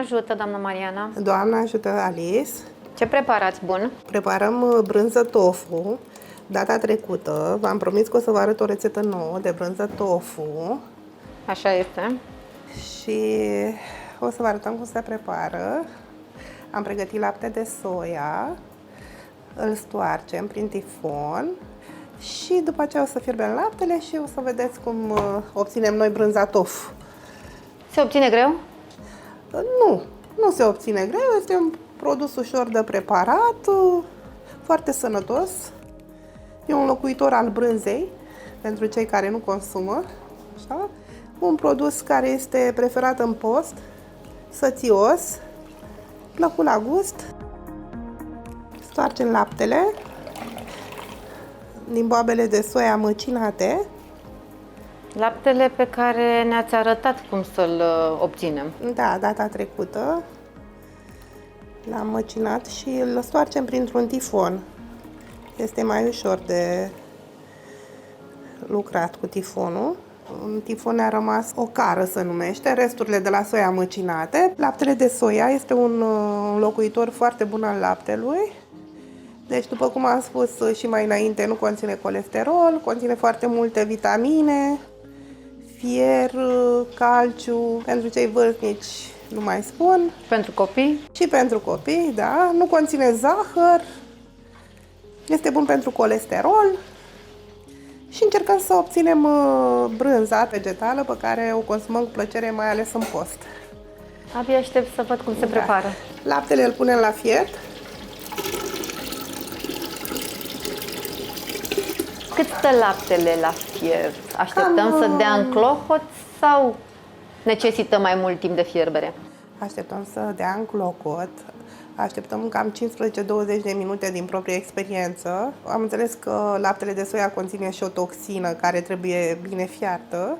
ajută, doamna Mariana. Doamne ajută, Alice. Ce preparați bun? Preparăm brânză tofu. Data trecută v-am promis că o să vă arăt o rețetă nouă de brânză tofu. Așa este. Și o să vă arătăm cum se prepară. Am pregătit lapte de soia. Îl stoarcem prin tifon. Și după aceea o să fierbem laptele și o să vedeți cum obținem noi brânza tofu. Se obține greu? Nu se obține greu, este un produs ușor de preparat, foarte sănătos. E un înlocuitor al brânzei pentru cei care nu consumă. Așa? Un produs care este preferat în post, sățios, plăcut la gust. Stoarcem laptele din boabele de soia măcinate. Laptele pe care ne-ați arătat cum să-l obținem. Da, data trecută l-am măcinat și îl stoarcem printr-un tifon. Este mai ușor de lucrat cu tifonul. În tifon ne-a rămas o cară, se numește, resturile de la soia măcinate. Laptele de soia este un înlocuitor foarte bun al laptelui. Deci, după cum am spus și mai înainte, nu conține colesterol, conține foarte multe vitamine, fier, calciu, pentru cei vârstnici nu mai spun. Pentru copii? Și pentru copii, da. Nu conține zahăr, este bun pentru colesterol și încercăm să obținem brânza vegetală pe care o consumăm cu plăcere, mai ales în post. Abia aștept să văd cum se prepară. Laptele îl punem la fiert. Cât stă laptele la fiert? Așteptăm să dea în clocot sau necesită mai mult timp de fierbere? Așteptăm să dea în clocot. Așteptăm cam 15-20 de minute din proprie experiență. Am înțeles că laptele de soia conține și o toxină care trebuie bine fiartă.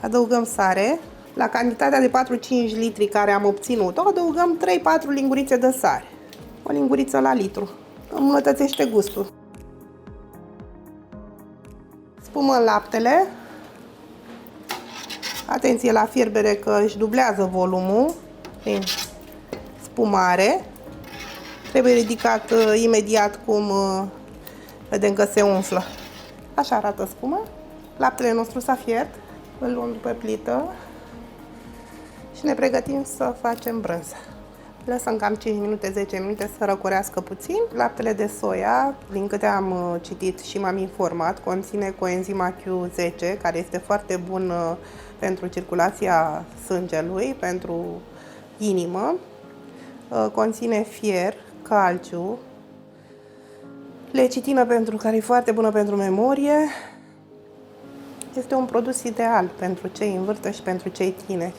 Adăugăm sare. La cantitatea de 4-5 litri care am obținut-o, adăugăm 3-4 lingurițe de sare. O linguriță la litru. Îmbunătățește gustul. Spumăm laptele. Atenție la fierbere că își dublează volumul prin spumare. Trebuie ridicat imediat cum vedem că se umflă. Așa arată spuma. Laptele nostru s-a fiert. Îl luăm pe plită și ne pregătim să facem brânză. Lăsăm cam 5 minute, 10 minute să răcorească puțin. Laptele de soia, din câte am citit și m-am informat, conține coenzima Q10, care este foarte bun pentru circulația sângelui, pentru inimă. Conține fier, calciu, lecitină pentru care e foarte bună pentru memorie. Este un produs ideal pentru cei în vârstă și pentru cei tineri.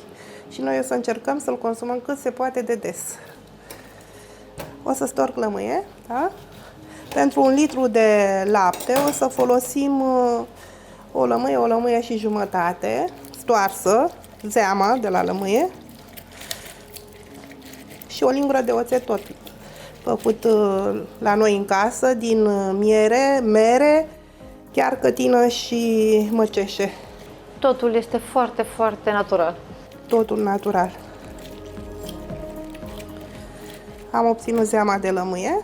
Și noi o să încercăm să-l consumăm cât se poate de des. O să storc lămâie, da? Pentru 1 litru de lapte o să folosim o lămâie și jumătate, stoarsă, zeama de la lămâie, și o lingură de oțet tot făcut la noi în casă, din miere, mere, chiar cătină și măceșe. Totul este foarte, foarte natural. Totul natural. Am obținut zeama de lămâie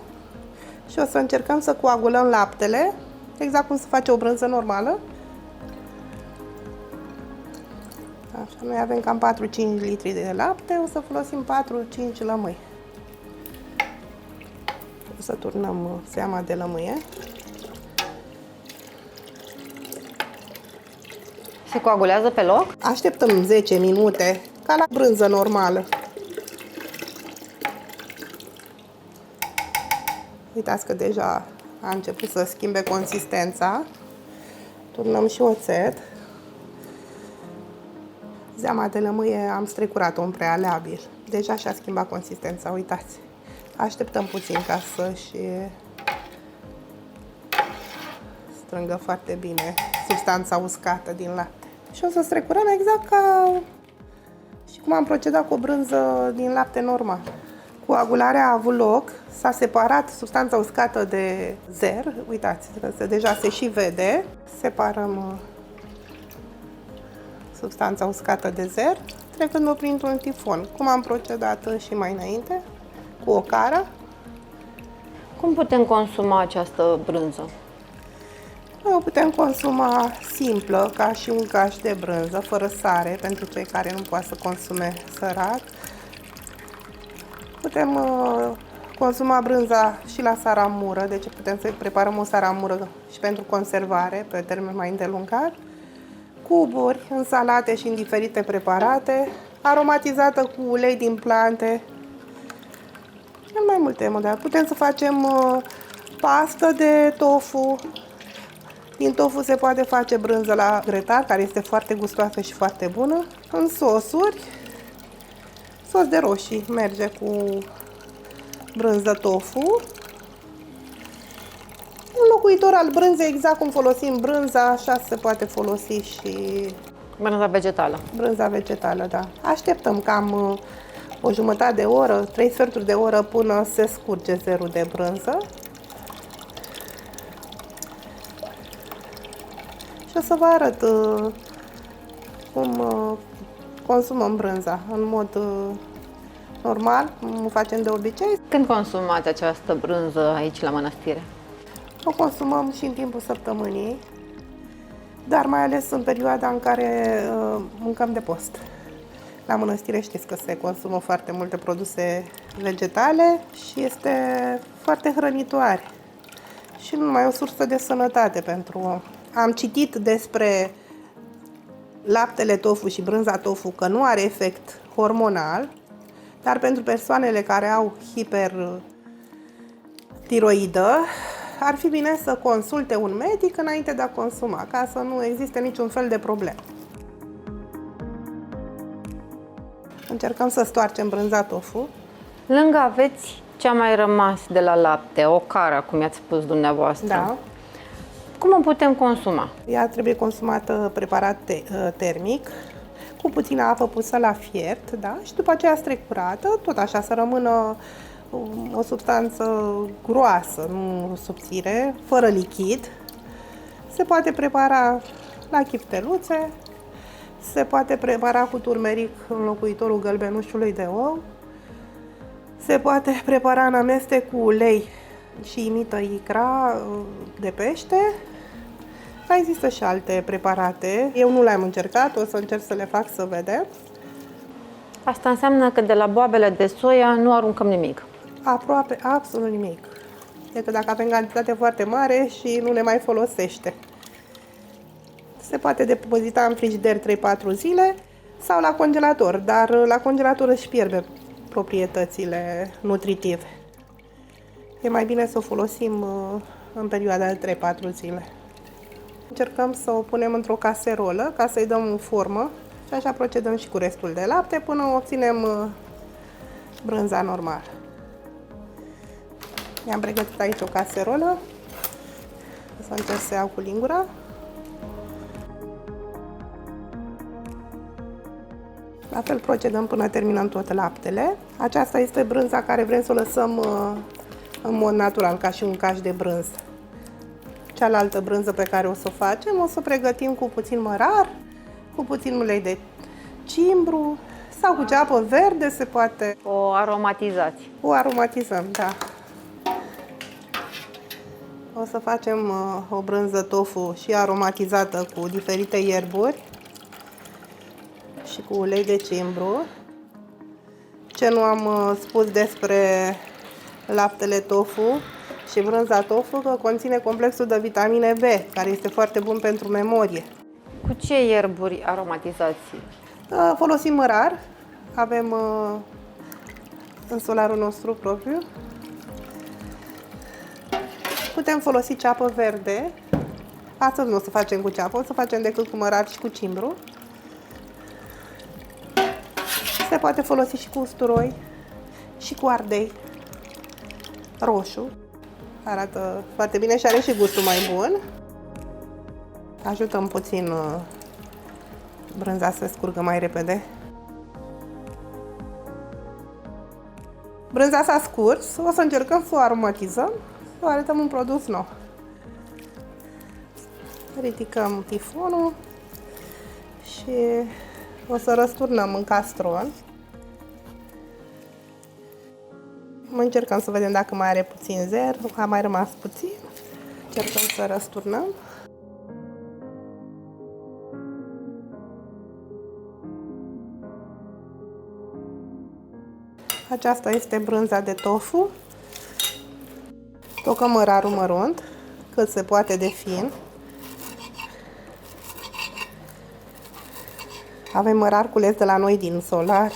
și o să încercăm să coagulăm laptele, exact cum se face o brânză normală. Așa, noi avem cam 4-5 litri de lapte, o să folosim 4-5 lămâi. O să turnăm zeama de lămâie. Se coagulează pe loc? Așteptăm 10 minute, ca la brânză normală. Uitați că deja a început să schimbe consistența. Turnăm și oțet. Zeama de lămâie am strecurat-o în prealabil. Deja și-a schimbat consistența, uitați. Așteptăm puțin ca să-și strângă foarte bine substanța uscată din lapte. Și o să strecurăm exact ca și cum am procedat cu o brânză din lapte normal. Coagularea a avut loc, s-a separat substanța uscată de zer, uitați, deja se și vede. Separăm substanța uscată de zer, trecând-o printr-un tifon, cum am procedat și mai înainte, cu o cară. Cum putem consuma această brânză? O putem consuma simplă, ca și un caș de brânză, fără sare, pentru cei care nu pot să consume sărat. Putem consuma brânza și la saramură, deci putem să preparăm o saramură și pentru conservare, pe termen mai îndelungat. Cuburi, în salate și în diferite preparate, aromatizată cu ulei din plante. În mai multe modalități. Putem să facem pastă de tofu. Din tofu se poate face brânză la grătar, care este foarte gustoasă și foarte bună. În sosuri, sos de roșii merge cu brânză tofu. Înlocuitor al brânzei, exact cum folosim brânza, așa se poate folosi și Brânza vegetală. brânza vegetală, da. Așteptăm cam o jumătate de oră, 3 sferturi de oră până se scurge zerul de brânză. Și o să vă arăt cum consumăm brânza în mod normal, cum o facem de obicei. Când consumați această brânză aici la mănăstire? O consumăm și în timpul săptămânii, dar mai ales în perioada în care mâncăm de post. La mănăstire știți că se consumă foarte multe produse vegetale și este foarte hrănitoare. Și nu numai o sursă de sănătate pentru om. Am citit despre laptele tofu și brânza tofu că nu are efect hormonal, dar pentru persoanele care au hipertiroidă ar fi bine să consulte un medic înainte de a consuma, ca să nu existe niciun fel de problemă. Încercăm să stoarcem brânza tofu. Lângă aveți ce a mai rămas de la lapte, o cară, cum i-ați spus dumneavoastră. Da. Cum o putem consuma? Ea trebuie consumată preparat termic, cu puțină apă pusă la fiert, da? Și după aceea strecurată, tot așa, să rămână o substanță groasă, nu subțire, fără lichid. Se poate prepara la chifteluțe, se poate prepara cu turmeric, înlocuitorul gălbenușului de ou, se poate prepara în amestec cu ulei și imită icra de pește. Mai există și alte preparate. Eu nu le-am încercat, o să încerc să le fac să vedem. Asta înseamnă că de la boabele de soia nu aruncăm nimic. Aproape absolut nimic. Decât dacă avem cantitate foarte mare și nu ne mai folosește. Se poate depozita în frigider 3-4 zile sau la congelator, dar la congelator își pierde proprietățile nutritive. E mai bine să o folosim în perioada de 3-4 zile. Încercăm să o punem într-o caserolă ca să-i dăm o formă și așa procedăm și cu restul de lapte până obținem brânza normală. Mi-am pregătit aici o caserolă. O să încerc să iau cu lingura. La fel procedăm până terminăm tot laptele. Aceasta este brânza care vrem să o lăsăm în mod natural, ca și un caș de brânză. Cealaltă brânză pe care o să o facem, o să o pregătim cu puțin mărar, cu puțin ulei de cimbru sau cu ceapă verde, se poate. O aromatizați. O aromatizăm, da. O să facem o brânză tofu și aromatizată cu diferite ierburi și cu ulei de cimbru. Ce nu am spus despre laptele tofu și brânza tofu, că conține complexul de vitamine B, care este foarte bun pentru memorie. Cu ce ierburi aromatizați? Folosim mărar, avem în solarul nostru propriu. Putem folosi ceapă verde. Astăzi nu o să facem cu ceapă, o să facem decât cu mărar și cu cimbru. Se poate folosi și cu usturoi și cu ardei roșu. Arată foarte bine și are și gustul mai bun. Ajutăm puțin brânza să scurgă mai repede. Brânza s-a scurs, o să încercăm să o aromatizăm, să o arătăm un produs nou. Ridicăm tifonul și o să răsturnăm în castron. Încercăm să vedem dacă mai are puțin zer, a mai rămas puțin. Încercăm să răsturnăm. Aceasta este brânza de tofu. Tocăm mărarul mărunt, cât se poate de fin. Avem mărar cules de la noi din solar.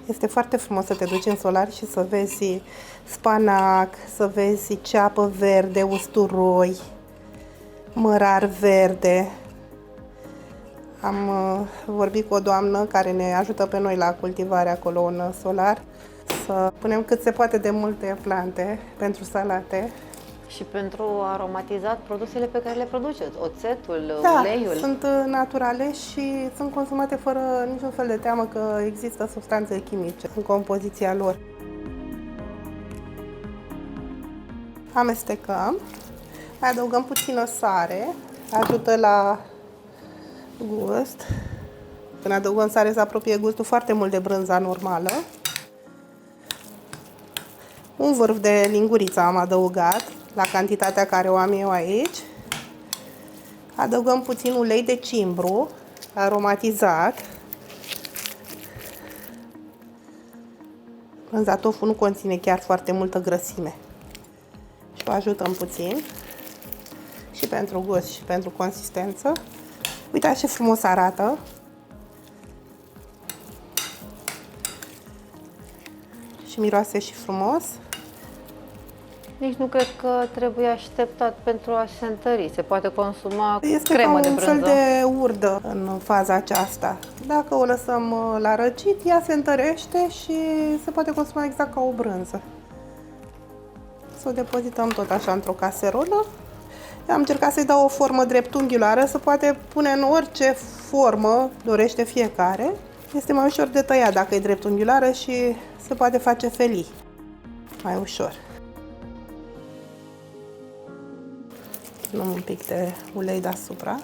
Este foarte frumos să te duci în solar și să vezi spanac, să vezi ceapă verde, usturoi, mărar verde. Am vorbit cu o doamnă care ne ajută pe noi la cultivare acolo în solar, să punem cât se poate de multe plante pentru salate. Și pentru aromatizat produsele pe care le produceți, oțetul, Da, uleiul. sunt naturale și sunt consumate fără niciun fel de teamă că există substanțe chimice în compoziția lor. Amestecăm, mai adăugăm puțină sare, ajută la gust. Când adăugăm sare se apropie gustul foarte mult de brânza normală. Un vârf de linguriță am adăugat la cantitatea care o am eu aici. Adăugăm puțin ulei de cimbru aromatizat. Brânza tofu nu conține chiar foarte multă grăsime. Și o ajutăm puțin și pentru gust și pentru consistență. Uitați ce frumos arată. Și miroase și frumos. Nici nu cred că trebuie așteptat pentru a se întări. Se poate consuma Este cremă ca de un brânză. fel de urdă în faza aceasta. Dacă o lăsăm la răcit, ea se întărește și se poate consuma exact ca o brânză. Să o depozităm tot așa într-o caserolă. Eu am încercat să-i dau o formă dreptunghiulară, se poate pune în orice formă dorește fiecare. Este mai ușor de tăiat dacă e dreptunghiulară și se poate face felii mai ușor. Luăm un pic de ulei deasupra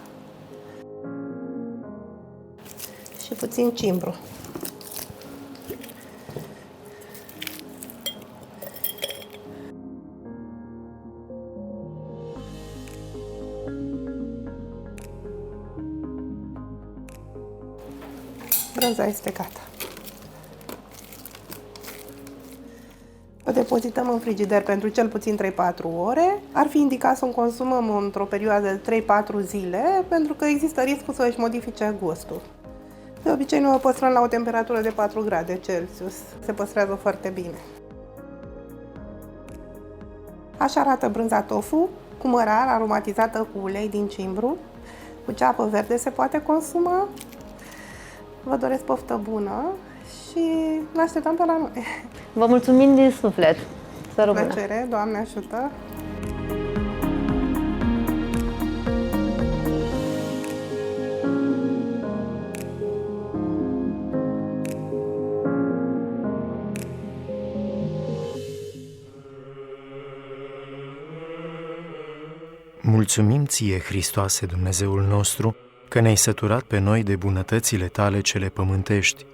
și puțin cimbru. Brânza este gata. O depozităm în frigider pentru cel puțin 3-4 ore. Ar fi indicat să o consumăm într-o perioadă de 3-4 zile, pentru că există riscul să își modifice gustul. De obicei noi o păstrăm la o temperatură de 4 grade Celsius. Se păstrează foarte bine. Așa arată brânza tofu, cu mărar aromatizată cu ulei din cimbru. Cu ceapă verde se poate consuma. Vă doresc poftă bună și ne așteptăm pe la noi. Vă mulțumim din suflet. Să rămână. Plăcere, Doamne ajută! Mulțumim ție, Hristoase, Dumnezeul nostru, că ne-ai săturat pe noi de bunătățile tale cele pământești